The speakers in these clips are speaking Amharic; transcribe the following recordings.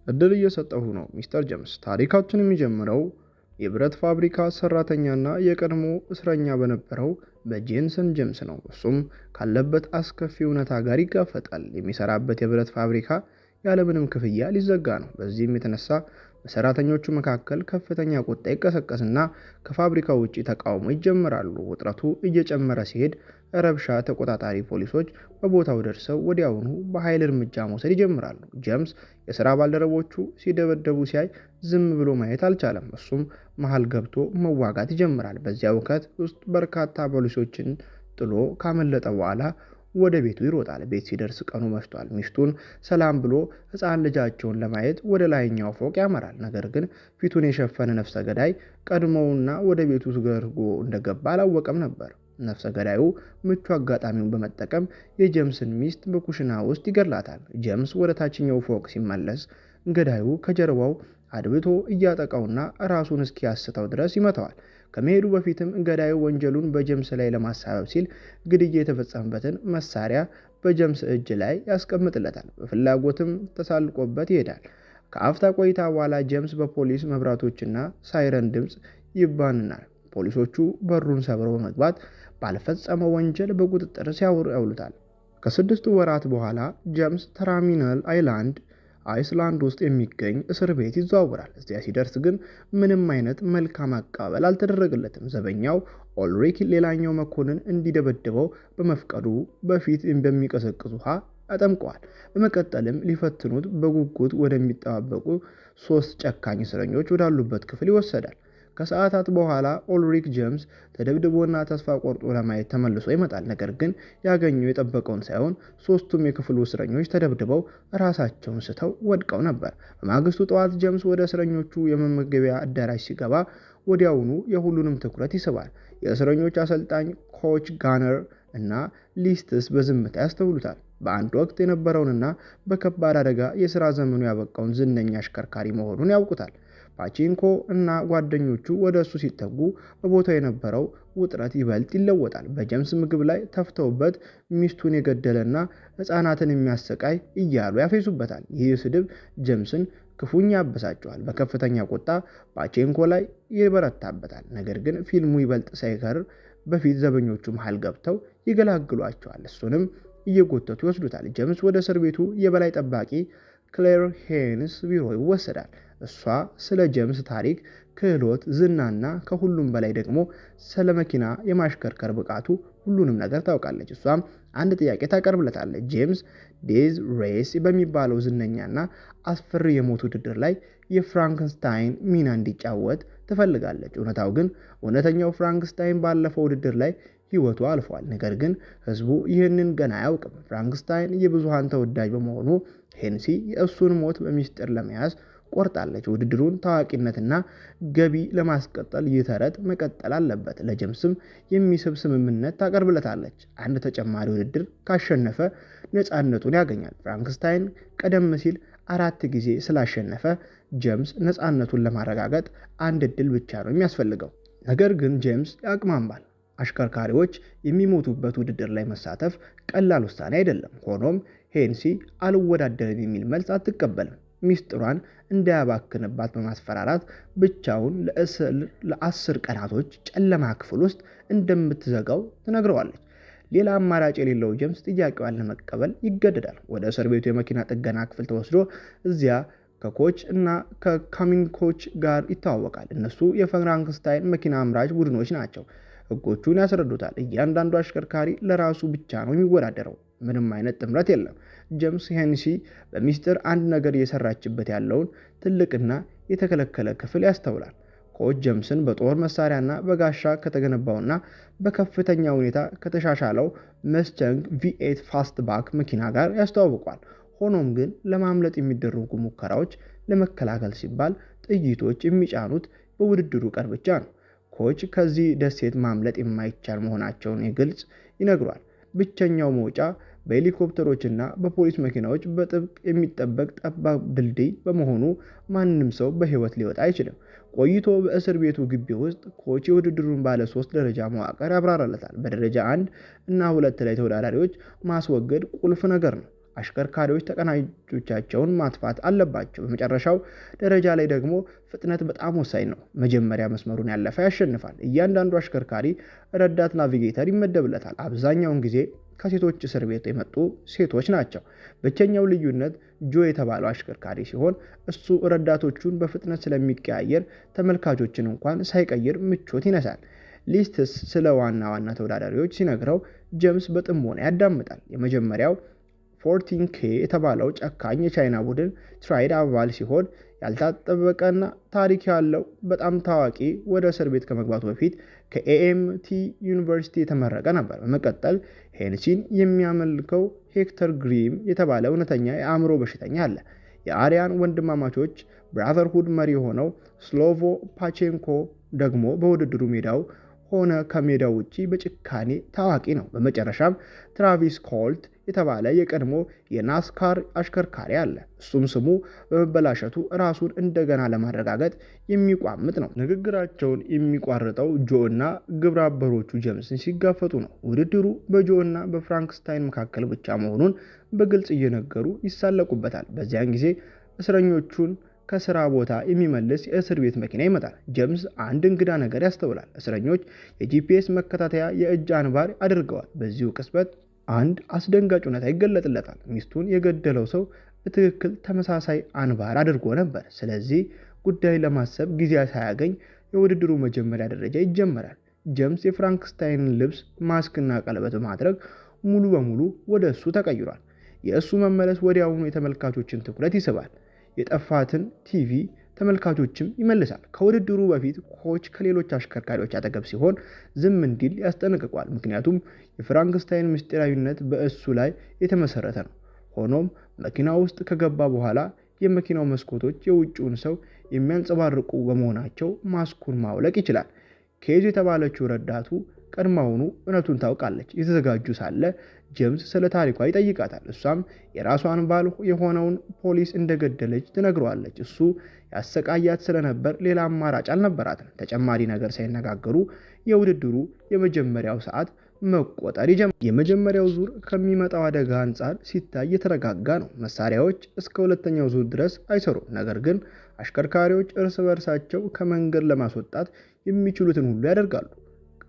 እድል እየሰጠሁ ነው ሚስተር ጄምስ። ታሪካችን የሚጀምረው የብረት ፋብሪካ ሰራተኛና የቀድሞ እስረኛ በነበረው በጄንሰን ጄምስ ነው። እሱም ካለበት አስከፊ እውነታ ጋር ይጋፈጣል። የሚሰራበት የብረት ፋብሪካ ያለምንም ክፍያ ሊዘጋ ነው። በዚህም የተነሳ በሰራተኞቹ መካከል ከፍተኛ ቁጣ ይቀሰቀስና ከፋብሪካው ውጪ ተቃውሞ ይጀምራሉ። ውጥረቱ እየጨመረ ሲሄድ ረብሻ ተቆጣጣሪ ፖሊሶች በቦታው ደርሰው ወዲያውኑ በኃይል እርምጃ መውሰድ ይጀምራሉ። ጄምስ የሥራ ባልደረቦቹ ሲደበደቡ ሲያይ ዝም ብሎ ማየት አልቻለም። እሱም መሃል ገብቶ መዋጋት ይጀምራል። በዚያ ውከት ውስጥ በርካታ ፖሊሶችን ጥሎ ካመለጠ በኋላ ወደ ቤቱ ይሮጣል። ቤት ሲደርስ ቀኑ መሽቷል። ሚስቱን ሰላም ብሎ ሕፃን ልጃቸውን ለማየት ወደ ላይኛው ፎቅ ያመራል። ነገር ግን ፊቱን የሸፈነ ነፍሰ ገዳይ ቀድሞውና ወደ ቤቱ ገርጎ እንደገባ አላወቀም ነበር። ነፍሰ ገዳዩ ምቹ አጋጣሚውን በመጠቀም የጄምስን ሚስት በኩሽና ውስጥ ይገድላታል። ጄምስ ወደ ታችኛው ፎቅ ሲመለስ ገዳዩ ከጀርባው አድብቶ እያጠቃውና ራሱን እስኪያስተው ድረስ ይመታዋል። ከመሄዱ በፊትም ገዳዩ ወንጀሉን በጄምስ ላይ ለማሳበብ ሲል ግድያ የተፈጸመበትን መሳሪያ በጄምስ እጅ ላይ ያስቀምጥለታል። በፍላጎትም ተሳልቆበት ይሄዳል። ከአፍታ ቆይታ በኋላ ጄምስ በፖሊስ መብራቶችና ሳይረን ድምፅ ይባንናል። ፖሊሶቹ በሩን ሰብረው በመግባት ባልፈጸመው ወንጀል በቁጥጥር ስር ያውሉታል። ከ6 ወራት በኋላ ጄምስ ተርሚናል አይስላንድ ውስጥ የሚገኝ እስር ቤት ይዘዋወራል። እዚያ ሲደርስ ግን ምንም አይነት መልካም አቀባበል አልተደረገለትም። ዘበኛው ኦልሪክ ሌላኛው መኮንን እንዲደበድበው በመፍቀዱ በፊት በሚቀዘቅዝ ውሃ አጠምቀዋል። በመቀጠልም ሊፈትኑት በጉጉት ወደሚጠባበቁ 3 ጨካኝ እስረኞች ወዳሉበት ክፍል ይወሰዳል። ከሰዓታት በኋላ ኦልሪክ ጄምስ ተደብድቦና ተስፋ ቆርጦ ለማየት ተመልሶ ይመጣል። ነገር ግን ያገኘው የጠበቀውን ሳይሆን 3ቱም የክፍሉ እስረኞች ተደብድበው ራሳቸውን ስተው ወድቀው ነበር። በማግስቱ ጠዋት ጄምስ ወደ እስረኞቹ የመመገቢያ አዳራሽ ሲገባ ወዲያውኑ የሁሉንም ትኩረት ይስባል። የእስረኞች አሰልጣኝ ኮች ጋነር እና ሊስትስ በዝምታ ያስተውሉታል። በአንድ ወቅት የነበረውንና በከባድ አደጋ የሥራ ዘመኑ ያበቃውን ዝነኛ አሽከርካሪ መሆኑን ያውቁታል። ፓቺንኮ እና ጓደኞቹ ወደ እሱ ሲጠጉ በቦታው የነበረው ውጥረት ይበልጥ ይለወጣል። በጄምስ ምግብ ላይ ተፍተውበት ሚስቱን የገደለና ሕፃናትን የሚያሰቃይ እያሉ ያፌዙበታል። ይህ ስድብ ጄምስን ክፉኛ ያበሳጨዋል። በከፍተኛ ቁጣ ፓቼንኮ ላይ ይበረታበታል። ነገር ግን ፊልሙ ይበልጥ ሳይከር በፊት ዘበኞቹ መሃል ገብተው ይገላግሏቸዋል። እሱንም እየጎተቱ ይወስዱታል። ጄምስ ወደ እስር ቤቱ የበላይ ጠባቂ ክሌር ሄንስ ቢሮ ይወሰዳል። እሷ ስለ ጄምስ ታሪክ፣ ክህሎት፣ ዝናና ከሁሉም በላይ ደግሞ ስለ መኪና የማሽከርከር ብቃቱ ሁሉንም ነገር ታውቃለች። እሷም አንድ ጥያቄ ታቀርብለታለች። ጄምስ ዴዝ ሬስ በሚባለው ዝነኛና አስፈሪ የሞት ውድድር ላይ የፍራንክንስታይን ሚና እንዲጫወት ትፈልጋለች። እውነተኛው ፍራንክንስታይን ባለፈው ውድድር ላይ ሕይወቱ አልፏል። ነገር ግን ህዝቡ ይህንን ገና አያውቅም። ፍራንክንስታይን የብዙሃን ተወዳጅ በመሆኑ ሄንሲ የእሱን ሞት በሚስጥር ለመያዝ ቆርጣለች። ውድድሩን ታዋቂነትና ገቢ ለማስቀጠል ይህ ተረት መቀጠል አለበት። ለጄምስም የሚስብ ስምምነት ታቀርብለታለች። አንድ ተጨማሪ ውድድር ካሸነፈ ነፃነቱን ያገኛል። ፍራንክንስታይን ቀደም ሲል 4 ጊዜ ስላሸነፈ ጄምስ ነፃነቱን ለማረጋገጥ አንድ እድል ብቻ ነው የሚያስፈልገው። ነገር ግን ጄምስ ያቅማማል። አሽከርካሪዎች የሚሞቱበት ውድድር ላይ መሳተፍ ቀላል ውሳኔ አይደለም። ሆኖም ሄንሲ አልወዳደርም የሚል መልስ አትቀበልም። ሚስጥሯን እንዳያባክንባት በማስፈራራት ብቻውን ለ10 ቀናቶች ጨለማ ክፍል ውስጥ እንደምትዘጋው ትነግረዋለች። ሌላ አማራጭ የሌለው ጄምስ ጥያቄዋን ለመቀበል ይገደዳል። ወደ እስር ቤቱ የመኪና ጥገና ክፍል ተወስዶ እዚያ ከኮች እና ከካሚንኮች ጋር ይተዋወቃል። እነሱ የፍራንክንስታይን መኪና አምራች ቡድኖች ናቸው። ህጎቹን ያስረዱታል። እያንዳንዱ አሽከርካሪ ለራሱ ብቻ ነው የሚወዳደረው። ምንም አይነት ጥምረት የለም። ጄምስ ሄንሲ በሚስጥር አንድ ነገር እየሰራችበት ያለውን ትልቅና የተከለከለ ክፍል ያስተውላል። ኮች ጄምስን በጦር መሳሪያና በጋሻ ከተገነባውና በከፍተኛ ሁኔታ ከተሻሻለው መስቸንግ V8 ፋስትባክ መኪና ጋር ያስተዋውቋል። ሆኖም ግን ለማምለጥ የሚደረጉ ሙከራዎች ለመከላከል ሲባል ጥይቶች የሚጫኑት በውድድሩ ቀን ብቻ ነው። ኮች ከዚህ ደሴት ማምለጥ የማይቻል መሆናቸውን ግልጽ ይነግሯል። ብቸኛው መውጫ በሄሊኮፕተሮችና በፖሊስ መኪናዎች በጥብቅ የሚጠበቅ ጠባብ ድልድይ በመሆኑ ማንም ሰው በህይወት ሊወጣ አይችልም። ቆይቶ በእስር ቤቱ ግቢ ውስጥ ኮች የውድድሩን ባለ 3 ደረጃ መዋቅር ያብራራለታል። በደረጃ 1 እና 2 ላይ ተወዳዳሪዎች ማስወገድ ቁልፍ ነገር ነው። አሽከርካሪዎች ተቀናጆቻቸውን ማጥፋት አለባቸው። በመጨረሻው ደረጃ ላይ ደግሞ ፍጥነት በጣም ወሳኝ ነው። መጀመሪያ መስመሩን ያለፈ ያሸንፋል። እያንዳንዱ አሽከርካሪ ረዳት ናቪጌተር ይመደብለታል። አብዛኛውን ጊዜ ከሴቶች እስር ቤት የመጡ ሴቶች ናቸው። ብቸኛው ልዩነት ጆ የተባለው አሽከርካሪ ሲሆን እሱ ረዳቶቹን በፍጥነት ስለሚቀያየር ተመልካቾችን እንኳን ሳይቀይር ምቾት ይነሳል። ሊስትስ ስለ ዋና ዋና ተወዳዳሪዎች ሲነግረው ጄምስ በጥሞና ያዳምጣል። የመጀመሪያው 14K የተባለው ጨካኝ የቻይና ቡድን ትራይድ አባል ሲሆን ያልተጠበቀና ታሪክ ያለው በጣም ታዋቂ ወደ እስር ቤት ከመግባቱ በፊት ከኤኤምቲ ዩኒቨርሲቲ የተመረቀ ነበር። በመቀጠል ሄንሲን የሚያመልከው ሄክተር ግሪም የተባለ እውነተኛ የአእምሮ በሽተኛ አለ። የአሪያን ወንድማማቾች ብራዘርሁድ መሪ የሆነው ስሎቮ ፓቼንኮ ደግሞ በውድድሩ ሜዳው ሆነ ከሜዳው ውጪ በጭካኔ ታዋቂ ነው። በመጨረሻም ትራቪስ ኮልት የተባለ የቀድሞ የናስካር አሽከርካሪ አለ። እሱም ስሙ በመበላሸቱ ራሱን እንደገና ለማረጋገጥ የሚቋምጥ ነው። ንግግራቸውን የሚቋርጠው ጆ እና ግብረ አበሮቹ ጄምስን ሲጋፈጡ ነው። ውድድሩ በጆ እና በፍራንክስታይን መካከል ብቻ መሆኑን በግልጽ እየነገሩ ይሳለቁበታል። በዚያን ጊዜ እስረኞቹን ከስራ ቦታ የሚመልስ የእስር ቤት መኪና ይመጣል። ጄምስ አንድ እንግዳ ነገር ያስተውላል። እስረኞች የጂፒኤስ መከታተያ የእጅ አንባር አድርገዋል። በዚሁ ቅጽበት አንድ አስደንጋጭ እውነታ ይገለጥለታል። ሚስቱን የገደለው ሰው በትክክል ተመሳሳይ አንባር አድርጎ ነበር። ስለዚህ ጉዳይ ለማሰብ ጊዜ ሳያገኝ የውድድሩ መጀመሪያ ደረጃ ይጀመራል። ጄምስ የፍራንክስታይንን ልብስ፣ ማስክና ቀለበት በማድረግ ሙሉ በሙሉ ወደ እሱ ተቀይሯል። የእሱ መመለስ ወዲያውኑ የተመልካቾችን ትኩረት ይስባል። የጠፋትን ቲቪ ተመልካቾችም ይመልሳል። ከውድድሩ በፊት ኮች ከሌሎች አሽከርካሪዎች አጠገብ ሲሆን ዝም እንዲል ያስጠነቅቋል። ምክንያቱም የፍራንክስታይን ምስጢራዊነት በእሱ ላይ የተመሰረተ ነው። ሆኖም መኪና ውስጥ ከገባ በኋላ የመኪናው መስኮቶች የውጭውን ሰው የሚያንጸባርቁ በመሆናቸው ማስኩን ማውለቅ ይችላል። ኬዝ የተባለችው ረዳቱ ቀድማውኑ እውነቱን ታውቃለች። የተዘጋጁ ሳለ ጄምስ ስለ ታሪኳ ይጠይቃታል። እሷም የራሷን ባል የሆነውን ፖሊስ እንደገደለች ትነግረዋለች። እሱ ያሰቃያት ስለነበር ሌላ አማራጭ አልነበራትም። ተጨማሪ ነገር ሳይነጋገሩ የውድድሩ የመጀመሪያው ሰዓት መቆጠር ይጀምራል። የመጀመሪያው ዙር ከሚመጣው አደጋ አንጻር ሲታይ የተረጋጋ ነው። መሳሪያዎች እስከ ሁለተኛው ዙር ድረስ አይሰሩም። ነገር ግን አሽከርካሪዎች እርስ በርሳቸው ከመንገድ ለማስወጣት የሚችሉትን ሁሉ ያደርጋሉ።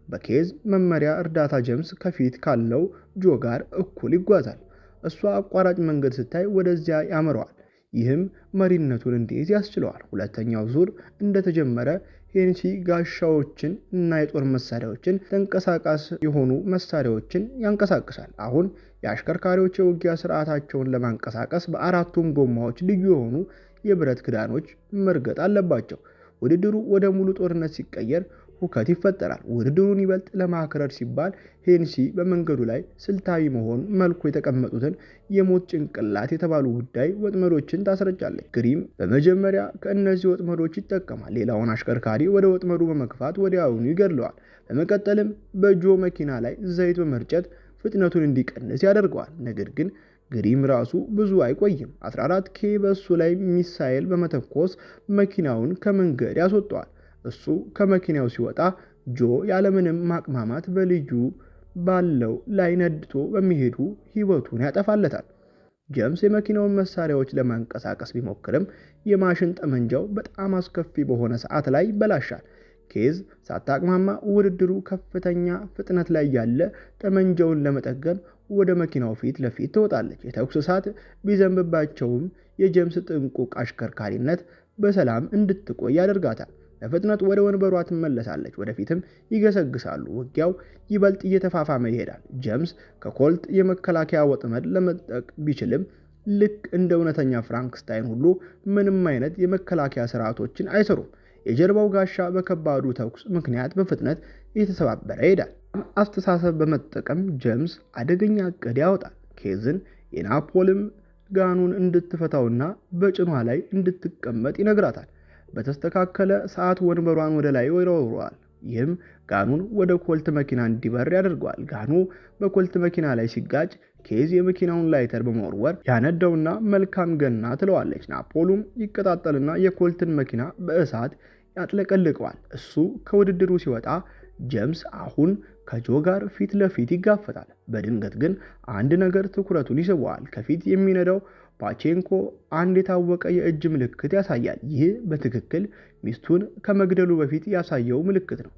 በኬዝ መመሪያ እርዳታ ጄምስ ከፊት ካለው ጆ ጋር እኩል ይጓዛል። እሷ አቋራጭ መንገድ ስታይ ወደዚያ ያመራዋል። ይህም መሪነቱን እንዲይዝ ያስችለዋል። ሁለተኛው ዙር እንደተጀመረ ሄንሲ ጋሻዎችን እና የጦር መሳሪያዎችን ተንቀሳቃሽ የሆኑ መሳሪያዎችን ያንቀሳቅሳል። አሁን የአሽከርካሪዎች የውጊያ ስርዓታቸውን ለማንቀሳቀስ በአራቱም ጎማዎች ልዩ የሆኑ የብረት ክዳኖች መርገጥ አለባቸው። ውድድሩ ወደ ሙሉ ጦርነት ሲቀየር ሁከት ይፈጠራል። ውድድሩን ይበልጥ ለማክረር ሲባል ሄንሲ በመንገዱ ላይ ስልታዊ መሆን መልኩ የተቀመጡትን የሞት ጭንቅላት የተባሉ ጉዳይ ወጥመዶችን ታስረጫለች። ግሪም በመጀመሪያ ከእነዚህ ወጥመዶች ይጠቀማል። ሌላውን አሽከርካሪ ወደ ወጥመዱ በመግፋት ወዲያውኑ ይገድለዋል። በመቀጠልም በጆ መኪና ላይ ዘይት በመርጨት ፍጥነቱን እንዲቀንስ ያደርገዋል። ነገር ግን ግሪም ራሱ ብዙ አይቆይም። 14K በእሱ ላይ ሚሳኤል በመተኮስ መኪናውን ከመንገድ ያስወጠዋል። እሱ ከመኪናው ሲወጣ ጆ ያለምንም ማቅማማት በልጁ ባለው ላይ ነድቶ በሚሄዱ ህይወቱን ያጠፋለታል። ጄምስ የመኪናውን መሳሪያዎች ለማንቀሳቀስ ቢሞክርም የማሽን ጠመንጃው በጣም አስከፊ በሆነ ሰዓት ላይ ይበላሻል። ኬዝ ሳታቅማማ ውድድሩ ከፍተኛ ፍጥነት ላይ ያለ ጠመንጃውን ለመጠገን ወደ መኪናው ፊት ለፊት ትወጣለች። የተኩስ እሳት ቢዘንብባቸውም የጄምስ ጥንቁቅ አሽከርካሪነት በሰላም እንድትቆይ ያደርጋታል። በፍጥነት ወደ ወንበሯ ትመለሳለች። ወደፊትም ይገሰግሳሉ። ውጊያው ይበልጥ እየተፋፋመ ይሄዳል። ጄምስ ከኮልት የመከላከያ ወጥመድ ለመጠቅ ቢችልም ልክ እንደ እውነተኛ ፍራንክስታይን ሁሉ ምንም አይነት የመከላከያ ስርዓቶችን አይሰሩም። የጀርባው ጋሻ በከባዱ ተኩስ ምክንያት በፍጥነት እየተሰባበረ ይሄዳል። አስተሳሰብ በመጠቀም ጄምስ አደገኛ እቅድ ያወጣል። ኬዝን የናፖልም ጋኑን እንድትፈታውና በጭኗ ላይ እንድትቀመጥ ይነግራታል። በተስተካከለ ሰዓት ወንበሯን ወደ ላይ ይወረውረዋል። ይህም ጋኑን ወደ ኮልት መኪና እንዲበር ያደርገዋል። ጋኑ በኮልት መኪና ላይ ሲጋጭ ኬዝ የመኪናውን ላይተር በመወርወር ያነደውና መልካም ገና ትለዋለች። ናፖሉም ይቀጣጠልና የኮልትን መኪና በእሳት ያጥለቀልቀዋል። እሱ ከውድድሩ ሲወጣ ጄምስ አሁን ከጆ ጋር ፊት ለፊት ይጋፈጣል። በድንገት ግን አንድ ነገር ትኩረቱን ይስበዋል። ከፊት የሚነዳው ፓቼንኮ አንድ የታወቀ የእጅ ምልክት ያሳያል። ይህ በትክክል ሚስቱን ከመግደሉ በፊት ያሳየው ምልክት ነው።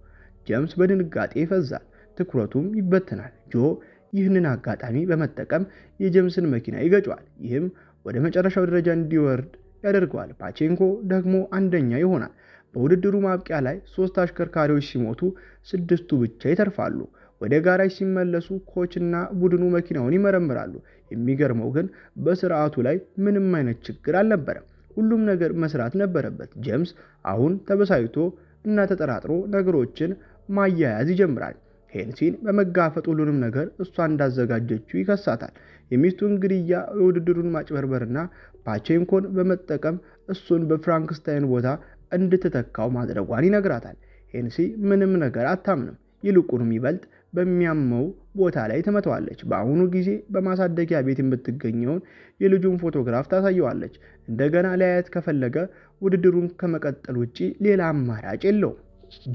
ጄምስ በድንጋጤ ይፈዛል፣ ትኩረቱም ይበተናል። ጆ ይህንን አጋጣሚ በመጠቀም የጄምስን መኪና ይገጨዋል። ይህም ወደ መጨረሻው ደረጃ እንዲወርድ ያደርገዋል። ፓቼንኮ ደግሞ አንደኛ ይሆናል። በውድድሩ ማብቂያ ላይ 3 አሽከርካሪዎች ሲሞቱ 6ቱ ብቻ ይተርፋሉ። ወደ ጋራጅ ሲመለሱ ኮች እና ቡድኑ መኪናውን ይመረምራሉ። የሚገርመው ግን በስርዓቱ ላይ ምንም አይነት ችግር አልነበረም። ሁሉም ነገር መስራት ነበረበት። ጄምስ አሁን ተበሳጭቶ እና ተጠራጥሮ ነገሮችን ማያያዝ ይጀምራል። ሄንሲን በመጋፈጥ ሁሉንም ነገር እሷ እንዳዘጋጀችው ይከሳታል። የሚስቱን ግድያ፣ የውድድሩን ማጭበርበርና ፓቼንኮን በመጠቀም እሱን በፍራንክስታይን ቦታ እንድትተካው ማድረጓን ይነግራታል። ሄንሲ ምንም ነገር አታምንም። ይልቁንም ይበልጥ በሚያመው ቦታ ላይ ትመተዋለች። በአሁኑ ጊዜ በማሳደጊያ ቤት የምትገኘውን የልጁን ፎቶግራፍ ታሳየዋለች። እንደገና ሊያየት ከፈለገ ውድድሩን ከመቀጠል ውጪ ሌላ አማራጭ የለውም።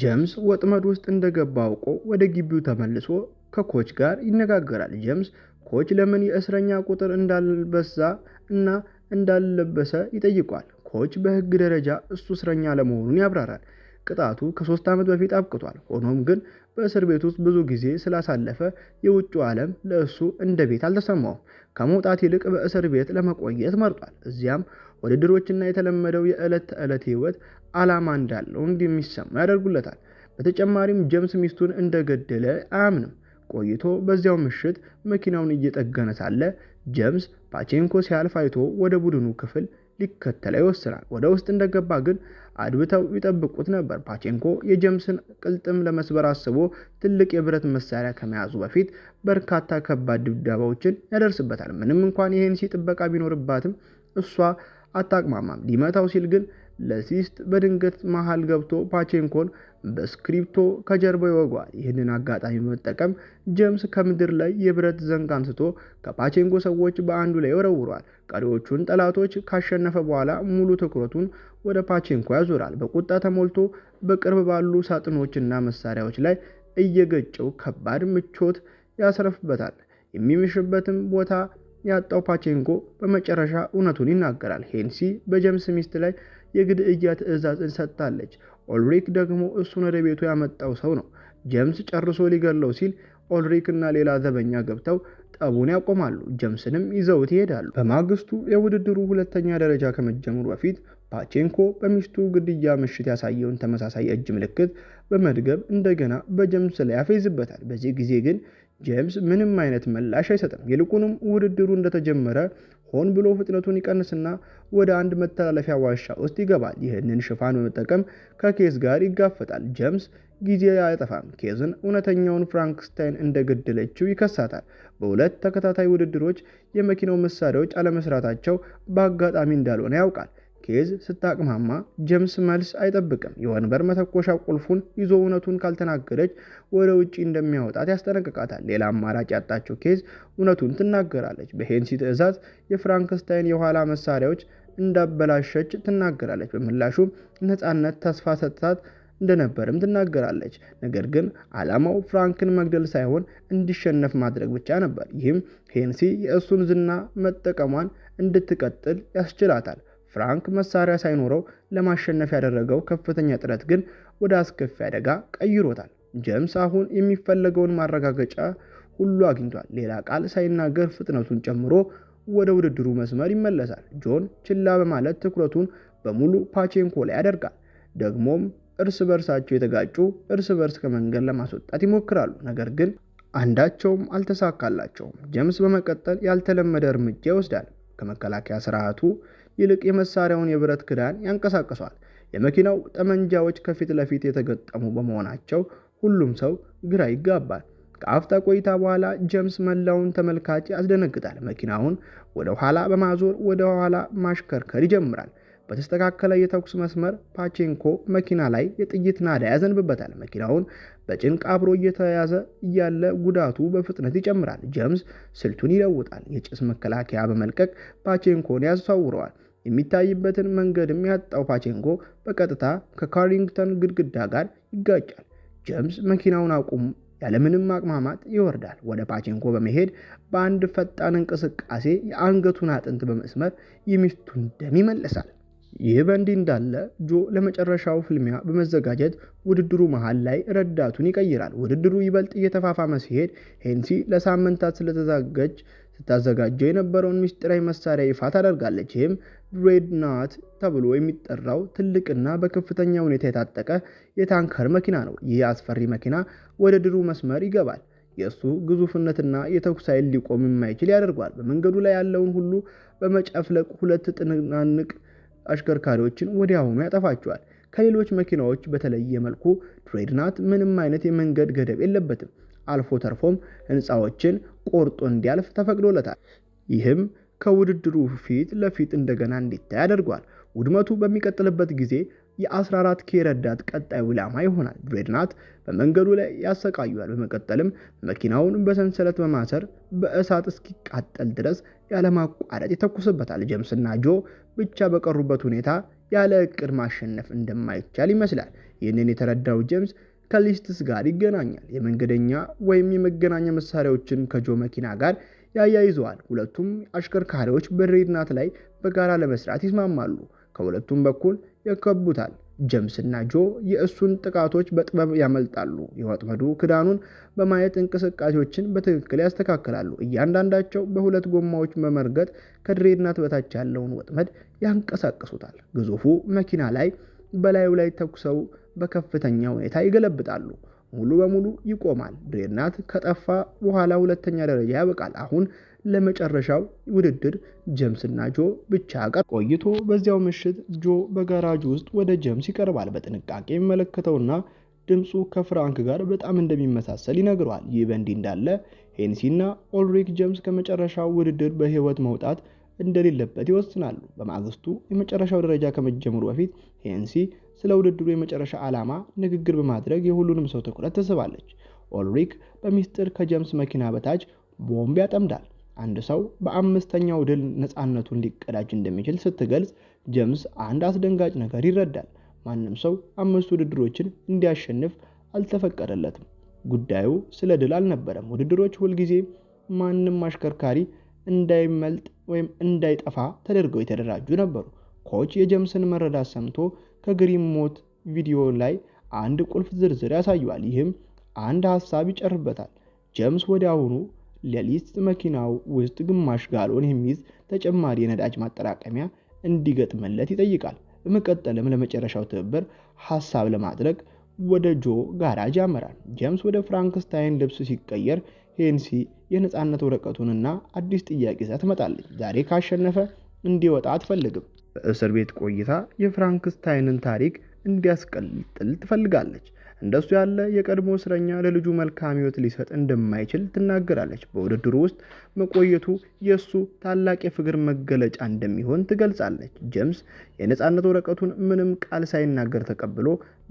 ጄምስ ወጥመድ ውስጥ እንደገባ አውቆ ወደ ግቢው ተመልሶ ከኮች ጋር ይነጋገራል። ጄምስ ኮች ለምን የእስረኛ ቁጥር እንዳልበዛ እና እንዳልለበሰ ይጠይቋል። ኮች በሕግ ደረጃ እሱ እስረኛ ለመሆኑን ያብራራል። ቅጣቱ ከ3 ዓመት በፊት አብቅቷል። ሆኖም ግን በእስር ቤት ውስጥ ብዙ ጊዜ ስላሳለፈ የውጭው ዓለም ለእሱ እንደ ቤት አልተሰማውም። ከመውጣት ይልቅ በእስር ቤት ለመቆየት መርጧል። እዚያም ውድድሮችና የተለመደው የዕለት ተዕለት ሕይወት ዓላማ እንዳለው እንደሚሰማ ያደርጉለታል። በተጨማሪም ጄምስ ሚስቱን እንደገደለ አያምንም። ቆይቶ በዚያው ምሽት መኪናውን እየጠገነ ሳለ ጄምስ ፓቼንኮ ሲያልፍ አይቶ ወደ ቡድኑ ክፍል ሊከተለው ይወስናል። ወደ ውስጥ እንደገባ ግን አድብተው ይጠብቁት ነበር። ፓቼንኮ የጄምስን ቅልጥም ለመስበር አስቦ ትልቅ የብረት መሳሪያ ከመያዙ በፊት በርካታ ከባድ ድብደባዎችን ያደርስበታል። ምንም እንኳን የሄንሲ ጥበቃ ቢኖርባትም እሷ አታቅማማም። ሊመታው ሲል ግን ለሲስት በድንገት መሃል ገብቶ ፓቼንኮን በስክሪፕቶ ከጀርባው ይወጓል። ይህንን አጋጣሚ በመጠቀም ጄምስ ከምድር ላይ የብረት ዘንግ አንስቶ ከፓቼንኮ ሰዎች በአንዱ ላይ ይወረውረዋል። ቀሪዎቹን ጠላቶች ካሸነፈ በኋላ ሙሉ ትኩረቱን ወደ ፓቼንኮ ያዞራል። በቁጣ ተሞልቶ በቅርብ ባሉ ሳጥኖችና መሳሪያዎች ላይ እየገጨው ከባድ ምቾት ያሰርፍበታል። የሚምሽበትም ቦታ ያጣው ፓቼንኮ በመጨረሻ እውነቱን ይናገራል። ሄንሲ በጄምስ ሚስት ላይ የግድያ ትዕዛዝን ሰጥታለች። ኦልሪክ ደግሞ እሱን ወደ ቤቱ ያመጣው ሰው ነው። ጄምስ ጨርሶ ሊገለው ሲል ኦልሪክ እና ሌላ ዘበኛ ገብተው ጠቡን ያቆማሉ። ጄምስንም ይዘውት ይሄዳሉ። በማግስቱ የውድድሩ ሁለተኛ ደረጃ ከመጀመሩ በፊት ፓቼንኮ በሚስቱ ግድያ ምሽት ያሳየውን ተመሳሳይ የእጅ ምልክት በመድገም እንደገና በጄምስ ላይ ያፌዝበታል። በዚህ ጊዜ ግን ጄምስ ምንም አይነት ምላሽ አይሰጥም። ይልቁንም ውድድሩ እንደተጀመረ ሆን ብሎ ፍጥነቱን ይቀንስና ወደ አንድ መተላለፊያ ዋሻ ውስጥ ይገባል። ይህንን ሽፋን በመጠቀም ከኬዝ ጋር ይጋፈጣል። ጄምስ ጊዜ አያጠፋም። ኬዝን እውነተኛውን ፍራንክስታይን እንደገደለችው ይከሳታል። በሁለት ተከታታይ ውድድሮች የመኪናው መሳሪያዎች አለመስራታቸው በአጋጣሚ እንዳልሆነ ያውቃል። ኬዝ ስታቅማማ ጄምስ መልስ አይጠብቅም። የወንበር መተኮሻ ቁልፉን ይዞ እውነቱን ካልተናገረች ወደ ውጪ እንደሚያወጣት ያስጠነቅቃታል። ሌላ አማራጭ ያጣችው ኬዝ እውነቱን ትናገራለች። በሄንሲ ትዕዛዝ የፍራንክስታይን የኋላ መሳሪያዎች እንዳበላሸች ትናገራለች። በምላሹ ነፃነት ተስፋ ሰጥታት እንደነበርም ትናገራለች። ነገር ግን ዓላማው ፍራንክን መግደል ሳይሆን እንዲሸነፍ ማድረግ ብቻ ነበር። ይህም ሄንሲ የእሱን ዝና መጠቀሟን እንድትቀጥል ያስችላታል። ፍራንክ መሳሪያ ሳይኖረው ለማሸነፍ ያደረገው ከፍተኛ ጥረት ግን ወደ አስከፊ አደጋ ቀይሮታል። ጄምስ አሁን የሚፈለገውን ማረጋገጫ ሁሉ አግኝቷል። ሌላ ቃል ሳይናገር ፍጥነቱን ጨምሮ ወደ ውድድሩ መስመር ይመለሳል። ጆን ችላ በማለት ትኩረቱን በሙሉ ፓቼንኮ ላይ ያደርጋል። ደግሞም እርስ በርሳቸው የተጋጩ እርስ በርስ ከመንገድ ለማስወጣት ይሞክራሉ። ነገር ግን አንዳቸውም አልተሳካላቸውም። ጄምስ በመቀጠል ያልተለመደ እርምጃ ይወስዳል። ከመከላከያ ስርዓቱ ይልቅ የመሳሪያውን የብረት ክዳን ያንቀሳቅሷል። የመኪናው ጠመንጃዎች ከፊት ለፊት የተገጠሙ በመሆናቸው ሁሉም ሰው ግራ ይጋባል። ከአፍታ ቆይታ በኋላ ጄምስ መላውን ተመልካች ያስደነግጣል። መኪናውን ወደ ኋላ በማዞር ወደ ኋላ ማሽከርከር ይጀምራል። በተስተካከለ የተኩስ መስመር ፓቼንኮ መኪና ላይ የጥይት ናዳ ያዘንብበታል። መኪናውን በጭንቅ አብሮ እየተያዘ እያለ ጉዳቱ በፍጥነት ይጨምራል። ጄምስ ስልቱን ይለውጣል። የጭስ መከላከያ በመልቀቅ ፓቼንኮን ያዘዋውረዋል። የሚታይበትን መንገድም ያጣው ፓቼንኮ በቀጥታ ከካሪንግተን ግድግዳ ጋር ይጋጫል። ጄምስ መኪናውን ያለምንም ማቅማማት ይወርዳል። ወደ ፓቼንኮ በመሄድ በአንድ ፈጣን እንቅስቃሴ የአንገቱን አጥንት በመስመር የሚስቱን ደም ይመልሳል። ይህ በእንዲህ እንዳለ ጆ ለመጨረሻው ፍልሚያ በመዘጋጀት ውድድሩ መሃል ላይ ረዳቱን ይቀይራል። ውድድሩ ይበልጥ እየተፋፋመ ሲሄድ ሄንሲ ለሳምንታት ስታዘጋጀው የነበረውን ምስጢራዊ መሳሪያ ይፋ ታደርጋለች። ይህም ድሬድናት ተብሎ የሚጠራው ትልቅና በከፍተኛ ሁኔታ የታጠቀ የታንከር መኪና ነው። ይህ አስፈሪ መኪና ወደ ድሩ መስመር ይገባል። የእሱ ግዙፍነትና የተኩስ ኃይል ሊቆም የማይችል ያደርገዋል። በመንገዱ ላይ ያለውን ሁሉ በመጨፍለቅ ሁለት ትናንቅ አሽከርካሪዎችን ወዲያውኑ ያጠፋቸዋል። ከሌሎች መኪናዎች በተለየ መልኩ ድሬድናት ምንም አይነት የመንገድ ገደብ የለበትም። አልፎ ተርፎም ሕንፃዎችን ቆርጦ እንዲያልፍ ተፈቅዶለታል። ይህም ከውድድሩ ፊት ለፊት እንደገና እንዲታይ ያደርገዋል። ውድመቱ በሚቀጥልበት ጊዜ የ14K ረዳት ቀጣዩ ኢላማ ይሆናል። ድሬድናት በመንገዱ ላይ ያሰቃዩዋል። በመቀጠልም መኪናውን በሰንሰለት በማሰር በእሳት እስኪቃጠል ድረስ ያለማቋረጥ ይተኩስበታል። ጄምስና ጆ ብቻ በቀሩበት ሁኔታ ያለ እቅድ ማሸነፍ እንደማይቻል ይመስላል። ይህንን የተረዳው ጄምስ ከሊስትስ ጋር ይገናኛል። የመንገደኛ ወይም የመገናኛ መሳሪያዎችን ከጆ መኪና ጋር ያያይዘዋል። ሁለቱም አሽከርካሪዎች በድሬድናት ላይ በጋራ ለመስራት ይስማማሉ። ከሁለቱም በኩል ያከቡታል። ጄምስና ጆ የእሱን ጥቃቶች በጥበብ ያመልጣሉ። የወጥመዱ ክዳኑን በማየት እንቅስቃሴዎችን በትክክል ያስተካክላሉ። እያንዳንዳቸው በሁለት ጎማዎች በመርገጥ ከድሬድናት በታች ያለውን ወጥመድ ያንቀሳቅሱታል። ግዙፉ መኪና ላይ በላዩ ላይ ተኩሰው በከፍተኛ ሁኔታ ይገለብጣሉ። ሙሉ በሙሉ ይቆማል። ድሬድናት ከጠፋ በኋላ ሁለተኛ ደረጃ ያበቃል። አሁን ለመጨረሻው ውድድር ጄምስና ጆ ብቻ ቀር ቆይቶ በዚያው ምሽት ጆ በጋራጅ ውስጥ ወደ ጄምስ ይቀርባል። በጥንቃቄ የሚመለከተውና ድምፁ ከፍራንክ ጋር በጣም እንደሚመሳሰል ይነግረዋል። ይህ በእንዲህ እንዳለ ሄንሲና ኦልሪክ ጄምስ ከመጨረሻው ውድድር በህይወት መውጣት እንደሌለበት ይወስናሉ። በማግስቱ የመጨረሻው ደረጃ ከመጀመሩ በፊት ሄንሲ ስለ ውድድሩ የመጨረሻ ዓላማ ንግግር በማድረግ የሁሉንም ሰው ትኩረት ትስባለች። ኦልሪክ በሚስጥር ከጄምስ መኪና በታች ቦምብ ያጠምዳል። አንድ ሰው በአምስተኛው ድል ነፃነቱን ሊቀዳጅ እንደሚችል ስትገልጽ ጄምስ አንድ አስደንጋጭ ነገር ይረዳል። ማንም ሰው 5 ውድድሮችን እንዲያሸንፍ አልተፈቀደለትም። ጉዳዩ ስለ ድል አልነበረም። ውድድሮች ሁልጊዜ ማንም አሽከርካሪ እንዳይመልጥ ወይም እንዳይጠፋ ተደርገው የተደራጁ ነበሩ። ኮች የጄምስን መረዳት ሰምቶ ከግሪም ሞት ቪዲዮ ላይ አንድ ቁልፍ ዝርዝር ያሳየዋል። ይህም አንድ ሐሳብ ይጨርበታል። ጄምስ ወዲያውኑ ለሊስት መኪናው ውስጥ ግማሽ ጋሎን የሚይዝ ተጨማሪ የነዳጅ ማጠራቀሚያ እንዲገጥምለት ይጠይቃል። በመቀጠልም ለመጨረሻው ትብብር ሐሳብ ለማድረግ ወደ ጆ ጋራጅ ያመራል። ጄምስ ወደ ፍራንክስታይን ልብስ ሲቀየር ሄንሲ የነፃነት ወረቀቱንና አዲስ ጥያቄ ይዛ ትመጣለች። ዛሬ ካሸነፈ እንዲወጣ አትፈልግም። በእስር ቤት ቆይታ የፍራንክስታይንን ታሪክ እንዲያስቀጥል ትፈልጋለች። እንደሱ ያለ የቀድሞ እስረኛ ለልጁ መልካም ሕይወት ሊሰጥ እንደማይችል ትናገራለች። በውድድሩ ውስጥ መቆየቱ የእሱ ታላቅ የፍቅር መገለጫ እንደሚሆን ትገልጻለች። ጄምስ የነፃነት ወረቀቱን ምንም ቃል ሳይናገር ተቀብሎ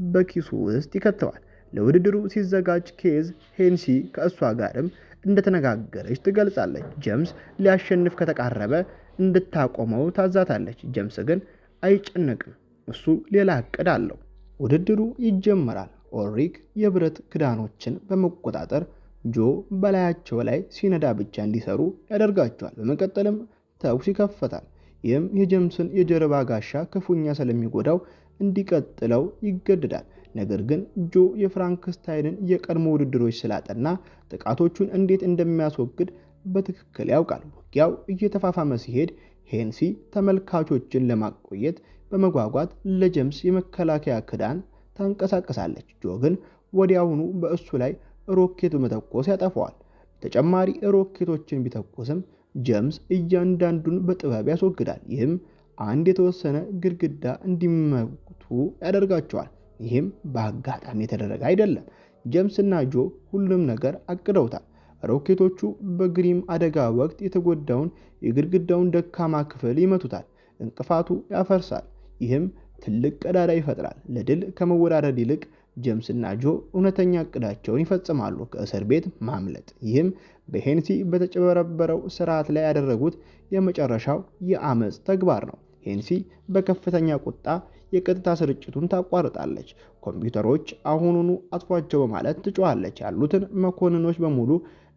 በኪሱ ውስጥ ይከተዋል። ለውድድሩ ሲዘጋጅ ኬዝ ሄንሲ ከእሷ ጋርም እንደተነጋገረች ትገልጻለች። ጄምስ ሊያሸንፍ ከተቃረበ እንድታቆመው ታዛታለች። ጄምስ ግን አይጨነቅም። እሱ ሌላ እቅድ አለው። ውድድሩ ይጀመራል። ኦልሪክ የብረት ክዳኖችን በመቆጣጠር ጆ በላያቸው ላይ ሲነዳ ብቻ እንዲሰሩ ያደርጋቸዋል። በመቀጠልም ተኩስ ይከፈታል። ይህም የጄምስን የጀርባ ጋሻ ክፉኛ ስለሚጎዳው እንዲቀጥለው ይገደዳል። ነገር ግን ጆ የፍራንክስታይንን የቀድሞ ውድድሮች ስላጠና ጥቃቶቹን እንዴት እንደሚያስወግድ በትክክል ያውቃል። ውጊያው እየተፋፋመ ሲሄድ ሄንሲ ተመልካቾችን ለማቆየት በመጓጓት ለጄምስ የመከላከያ ክዳን ታንቀሳቀሳለች። ጆ ግን ወዲያውኑ በእሱ ላይ ሮኬት በመተኮስ ያጠፋዋል። ተጨማሪ ሮኬቶችን ቢተኮስም ጄምስ እያንዳንዱን በጥበብ ያስወግዳል። ይህም አንድ የተወሰነ ግድግዳ እንዲመቱ ያደርጋቸዋል። ይህም በአጋጣሚ የተደረገ አይደለም። ጄምስ እና ጆ ሁሉንም ነገር አቅደውታል። ሮኬቶቹ በግሪም አደጋ ወቅት የተጎዳውን የግድግዳውን ደካማ ክፍል ይመቱታል። እንቅፋቱ ያፈርሳል። ይህም ትልቅ ቀዳዳ ይፈጥራል። ለድል ከመወዳደር ይልቅ ጄምስ እና ጆ እውነተኛ እቅዳቸውን ይፈጽማሉ፣ ከእስር ቤት ማምለጥ። ይህም በሄንሲ በተጨበረበረው ስርዓት ላይ ያደረጉት የመጨረሻው የአመፅ ተግባር ነው። ሄንሲ በከፍተኛ ቁጣ የቀጥታ ስርጭቱን ታቋርጣለች። ኮምፒውተሮች አሁኑኑ አጥፏቸው በማለት ትጮኻለች። ያሉትን መኮንኖች በሙሉ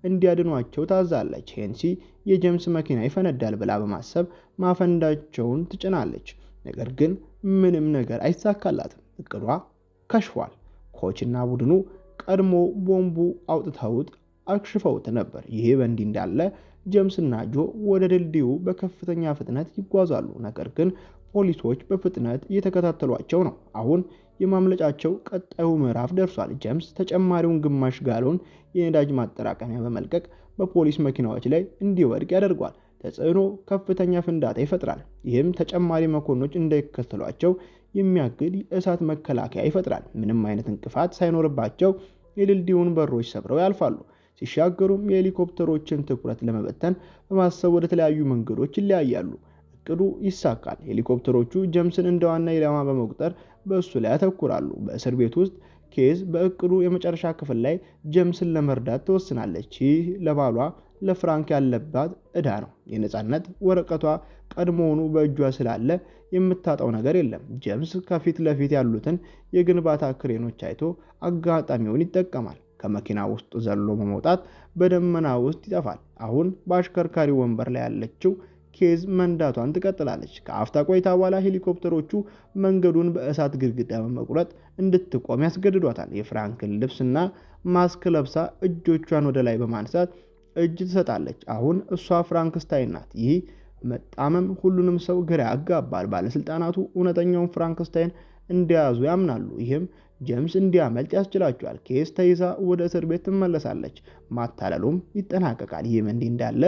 እንዲያድኗቸው ታዛለች። ሄንሲ የጄምስ መኪና ይፈነዳል ብላ በማሰብ ማፈንዳቸውን ትጭናለች። ነገር ግን ምንም ነገር አይሳካላትም። እቅዷ ከሽፏል። ኮችና ቡድኑ ቀድሞ ቦምቡ አውጥተውት አክሽፈውት ነበር። ይሄ በእንዲህ እንዳለ ጄምስና ጆ ወደ ድልድዩ በከፍተኛ ፍጥነት ይጓዛሉ። ነገር ግን ፖሊሶች በፍጥነት እየተከታተሏቸው ነው። አሁን የማምለጫቸው ቀጣዩ ምዕራፍ ደርሷል። ጄምስ ተጨማሪውን ግማሽ ጋሎን የነዳጅ ማጠራቀሚያ በመልቀቅ በፖሊስ መኪናዎች ላይ እንዲወድቅ ያደርጓል። ተጽዕኖ ከፍተኛ ፍንዳታ ይፈጥራል። ይህም ተጨማሪ መኮንኖች እንዳይከተሏቸው የሚያግድ የእሳት መከላከያ ይፈጥራል። ምንም አይነት እንቅፋት ሳይኖርባቸው የድልድዩን በሮች ሰብረው ያልፋሉ። ሲሻገሩም የሄሊኮፕተሮችን ትኩረት ለመበተን በማሰብ ወደ ተለያዩ መንገዶች ይለያያሉ። እቅዱ ይሳካል። ሄሊኮፕተሮቹ ጄምስን እንደ ዋና ኢላማ በመቁጠር በእሱ ላይ ያተኩራሉ። በእስር ቤት ውስጥ ኬዝ በእቅዱ የመጨረሻ ክፍል ላይ ጄምስን ለመርዳት ትወስናለች። ይህ ለባሏ ለፍራንክ ያለባት ዕዳ ነው። የነፃነት ወረቀቷ ቀድሞውኑ በእጇ ስላለ የምታጣው ነገር የለም። ጄምስ ከፊት ለፊት ያሉትን የግንባታ ክሬኖች አይቶ አጋጣሚውን ይጠቀማል። ከመኪና ውስጥ ዘሎ በመውጣት በደመና ውስጥ ይጠፋል። አሁን በአሽከርካሪ ወንበር ላይ ያለችው ኬዝ መንዳቷን ትቀጥላለች። ከአፍታ ቆይታ በኋላ ሄሊኮፕተሮቹ መንገዱን በእሳት ግድግዳ በመቁረጥ እንድትቆም ያስገድዷታል። የፍራንክን ልብስና ማስክ ለብሳ እጆቿን ወደ ላይ በማንሳት እጅ ትሰጣለች። አሁን እሷ ፍራንክስታይን ናት። ይህ መጣመም ሁሉንም ሰው ግራ ያጋባል። ባለስልጣናቱ እውነተኛውን ፍራንክስታይን እንደያዙ ያምናሉ። ይህም ጄምስ እንዲያመልጥ ያስችላቸዋል። ኬዝ ተይዛ ወደ እስር ቤት ትመለሳለች። ማታለሉም ይጠናቀቃል። ይህም እንዲህ እንዳለ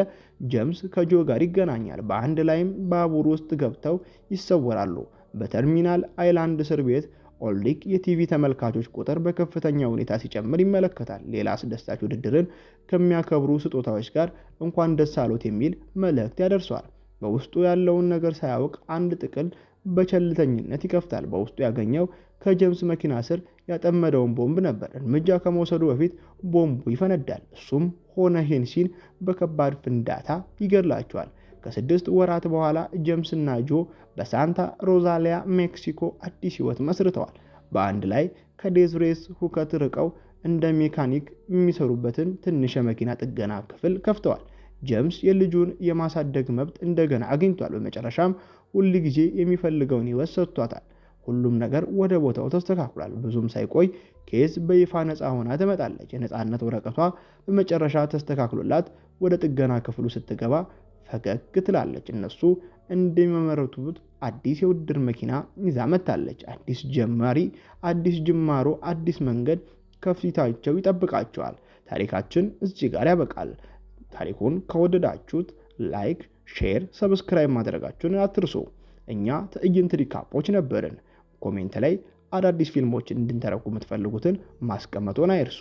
ጄምስ ከጆ ጋር ይገናኛል። በአንድ ላይም ባቡር ውስጥ ገብተው ይሰወራሉ። በተርሚናል አይላንድ እስር ቤት ኦልዲክ የቲቪ ተመልካቾች ቁጥር በከፍተኛ ሁኔታ ሲጨምር ይመለከታል። ሌላ አስደሳች ውድድርን ከሚያከብሩ ስጦታዎች ጋር እንኳን ደስ አሎት የሚል መልእክት ያደርሰዋል። በውስጡ ያለውን ነገር ሳያውቅ አንድ ጥቅል በቸልተኝነት ይከፍታል። በውስጡ ያገኘው ከጄምስ መኪና ስር ያጠመደውን ቦምብ ነበር። እርምጃ ከመውሰዱ በፊት ቦምቡ ይፈነዳል። እሱም ሆነ ሄንሲን በከባድ ፍንዳታ ይገድላቸዋል። ከ6 ወራት በኋላ ጄምስ እና ጆ በሳንታ ሮዛሊያ ሜክሲኮ አዲስ ሕይወት መስርተዋል። በአንድ ላይ ከዴዝሬስ ሁከት ርቀው እንደ ሜካኒክ የሚሰሩበትን ትንሽ የመኪና ጥገና ክፍል ከፍተዋል። ጄምስ የልጁን የማሳደግ መብት እንደገና አግኝቷል። በመጨረሻም ሁል ጊዜ የሚፈልገውን ሕይወት ሰጥቷታል። ሁሉም ነገር ወደ ቦታው ተስተካክሏል። ብዙም ሳይቆይ ኬዝ በይፋ ነፃ ሆና ትመጣለች። የነፃነት ወረቀቷ በመጨረሻ ተስተካክሎላት ወደ ጥገና ክፍሉ ስትገባ ፈገግ ትላለች። እነሱ እንደሚመረቱት አዲስ የውድድር መኪና ይዛ መጥታለች። አዲስ ጀማሪ፣ አዲስ ጅማሮ፣ አዲስ መንገድ ከፊታቸው ይጠብቃቸዋል። ታሪካችን እዚህ ጋር ያበቃል። ታሪኩን ከወደዳችሁት ላይክ፣ ሼር፣ ሰብስክራይብ ማድረጋችሁን አትርሱ። እኛ ትዕይንት ሪካፖች ነበርን። ኮሜንት ላይ አዳዲስ ፊልሞችን እንድንተረጉ የምትፈልጉትን ማስቀመጡን አይርሱ።